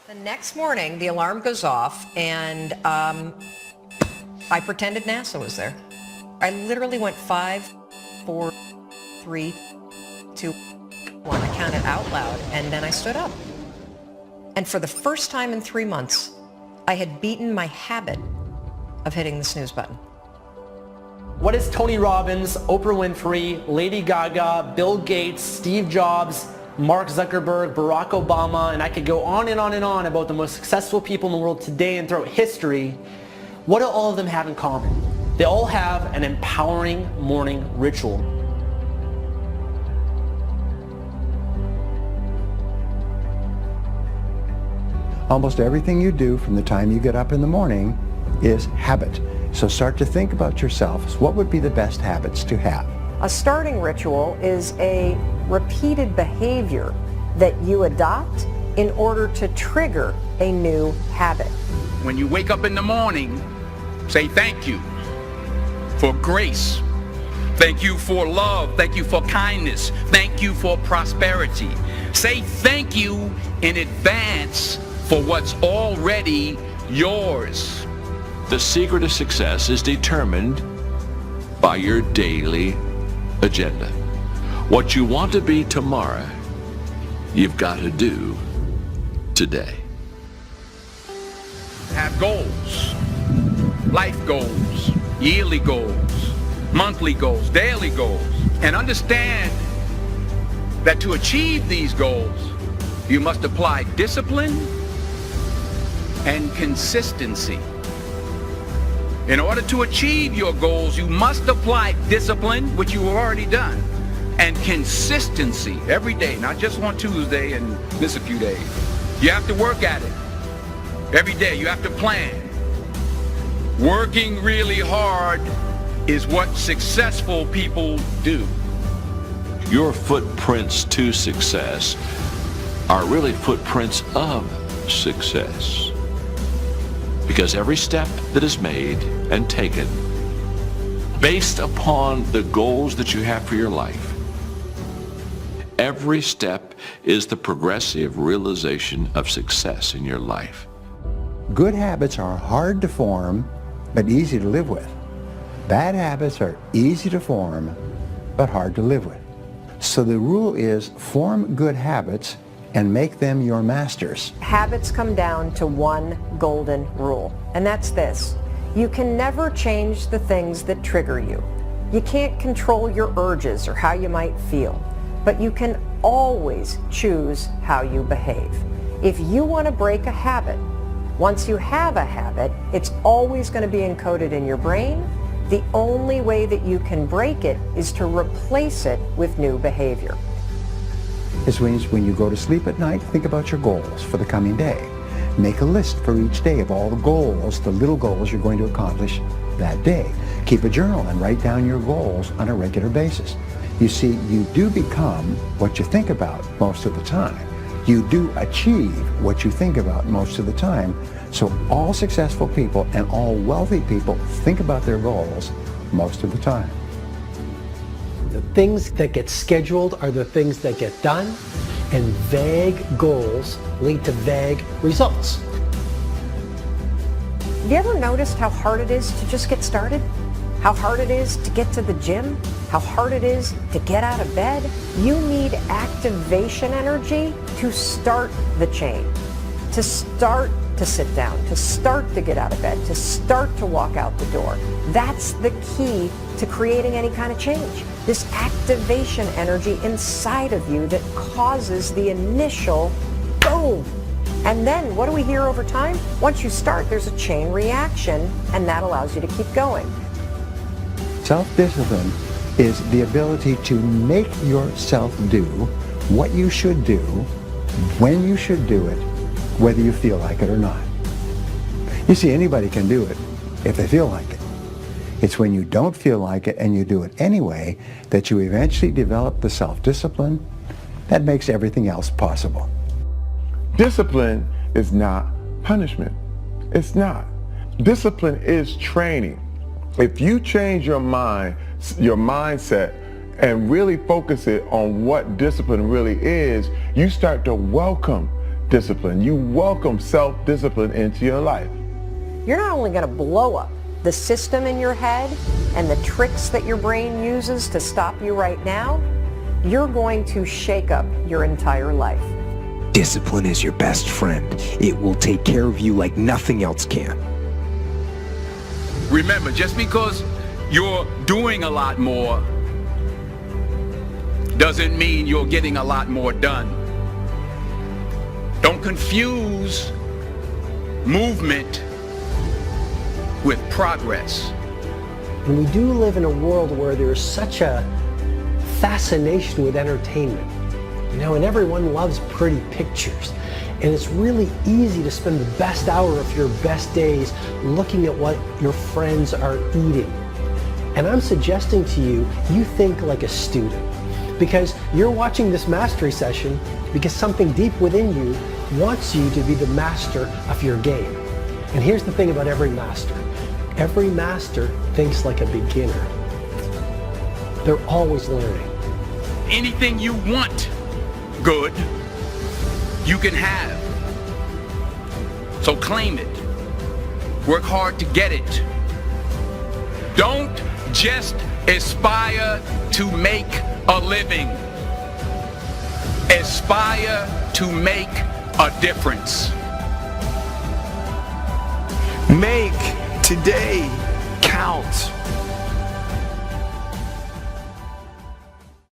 The next morning, the alarm goes off, and I pretended NASA was there. I literally went 5, 4, 3, 2, 1. I counted out loud, and then I stood up. And for the first time in 3 months, I had beaten my habit of hitting the snooze button. What is Tony Robbins, Oprah Winfrey, Lady Gaga, Bill Gates, Steve Jobs, Mark Zuckerberg, Barack Obama, and I could go on and on and on about the most successful people in the world today and throughout history? What do all of them have in common? They all have an empowering morning ritual. Almost everything you do from the time you get up in the morning is habit. So start to think about yourself. What would be the best habits to have? A starting ritual is a repeated behavior that you adopt in order to trigger a new habit. When you wake up in the morning, say thank you for grace. Thank you for love. Thank you for kindness. Thank you for prosperity. Say thank you in advance for what's already yours. The secret of success is determined by your daily agenda. What you want to be tomorrow, you've got to do today. Have goals, life goals, yearly goals, monthly goals, daily goals, and understand that to achieve these goals, you must apply discipline and consistency. In order to achieve your goals, you must apply discipline, which you have already done, and consistency every day, not just on Tuesday and miss a few days. You have to work at it every day. You have to plan. Working really hard is what successful people do. Your footprints to success are really footprints of success. Because every step that is made and taken based upon the goals that you have for your life, every step is the progressive realization of success in your life. Good habits are hard to form, but easy to live with. Bad habits are easy to form, but hard to live with. So the rule is form good habits and make them your masters. Habits come down to one golden rule, and that's this. You can never change the things that trigger you. You can't control your urges or how you might feel, but you can always choose how you behave. If you want to break a habit, once you have a habit, it's always going to be encoded in your brain. The only way that you can break it is to replace it with new behavior. This means when you go to sleep at night, think about your goals for the coming day. Make a list for each day of all the goals, the little goals you're going to accomplish that day. Keep a journal and write down your goals on a regular basis. You see, you do become what you think about most of the time. You do achieve what you think about most of the time. So all successful people and all wealthy people think about their goals most of the time. The things that get scheduled are the things that get done, and vague goals lead to vague results. Have you ever noticed how hard it is to just get started? How hard it is to get to the gym? How hard it is to get out of bed? You need activation energy to start the chain, to start to sit down, to start to get out of bed, to start to walk out the door. That's the key to creating any kind of change. This activation energy inside of you that causes the initial boom. And then what do we hear over time? Once you start, there's a chain reaction, and that allows you to keep going. Self-discipline is the ability to make yourself do what you should do, when you should do it, whether you feel like it or not. You see, anybody can do it if they feel like it. It's when you don't feel like it and you do it anyway that you eventually develop the self-discipline that makes everything else possible. Discipline is not punishment. It's not. Discipline is training. If you change your mind, your mindset, and really focus it on what discipline really is, you start to welcome self-discipline. You welcome self-discipline into your life. You're not only going to blow up the system in your head and the tricks that your brain uses to stop you right now, you're going to shake up your entire life. Discipline is your best friend. It will take care of you like nothing else can. Remember, just because you're doing a lot more doesn't mean you're getting a lot more done. Don't confuse movement with progress. And we do live in a world where there's such a fascination with entertainment. You know, and everyone loves pretty pictures. And it's really easy to spend the best hour of your best days looking at what your friends are eating. And I'm suggesting to you, you think like a student. Because you're watching this mastery session because something deep within you wants you to be the master of your game. And here's the thing about every master. Every master thinks like a beginner. They're always learning. Anything you want good, you can have. So claim it. Work hard to get it. Don't just aspire to make a living. Aspire to make a difference. Make today count.